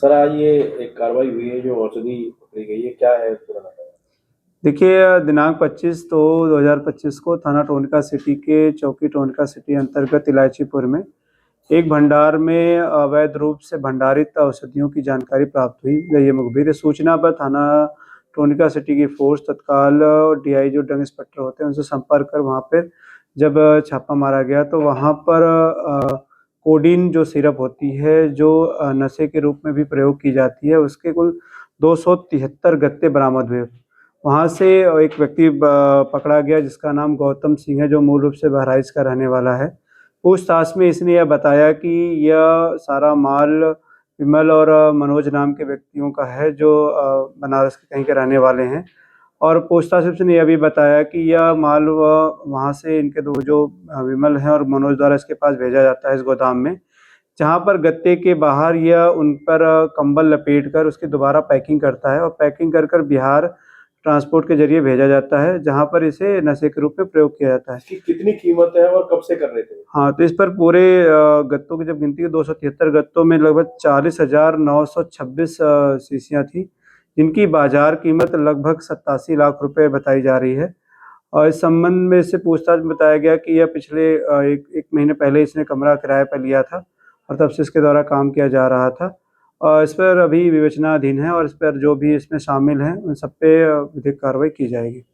Sir आज ये एक कार्रवाई हुई है जो औषधि पकड़ी गई है, क्या है पूरा बताएं। देखिए, दिनांक 25 तो 2025 को थाना टोनका सिटी के चौकी टोनका सिटी अंतर्गत इलायचीपुर में एक भंडार में अवैध रूप से भंडारित औषधियों की जानकारी प्राप्त हुई। ये मुखबिर सूचना पर थाना टोनका सिटी की फोर्स तत्काल डीआई जो ड्रग इंस्पेक्टर होते हैं उनसे संपर्क कर वहाँ पर जब छापा मारा गया तो वहाँ पर कोडीन जो सिरप होती है जो नशे के रूप में भी प्रयोग की जाती है, उसके कुल 273 गत्ते बरामद हुए। वहाँ से एक व्यक्ति पकड़ा गया जिसका नाम गौतम सिंह है, जो मूल रूप से बहराइच का रहने वाला है। पूछताछ में इसने यह बताया कि यह सारा माल विमल और मनोज नाम के व्यक्तियों का है, जो बनारस के कहीं के रहने वाले हैं। और पूछताछ में इसने यह भी बताया कि यह माल वहाँ से इनके दो जो विमल हैं और मनोज द्वारा इसके पास भेजा जाता है इस गोदाम में, जहाँ पर गत्ते के बाहर यह उन पर कंबल लपेट कर उसकी दोबारा पैकिंग करता है और पैकिंग कर कर बिहार ट्रांसपोर्ट के जरिए भेजा जाता है, जहाँ पर इसे नशे के रूप में प्रयोग किया जाता है। इसकी कितनी कीमत है और कब से कर रहे थे? हाँ, तो इस पर पूरे गत्तों की जब गिनती की 273 गत्तों में लगभग 40,926 शीशियाँ थी, जिनकी बाजार कीमत लगभग 87 लाख रुपए बताई जा रही है। और इस संबंध में इससे पूछताछ में बताया गया कि यह पिछले एक महीने पहले इसने कमरा किराए पर लिया था और तब से इसके द्वारा काम किया जा रहा था। और इस पर अभी विवेचनाधीन है और इस पर जो भी इसमें शामिल हैं उन सब पे विधिक कार्रवाई की जाएगी।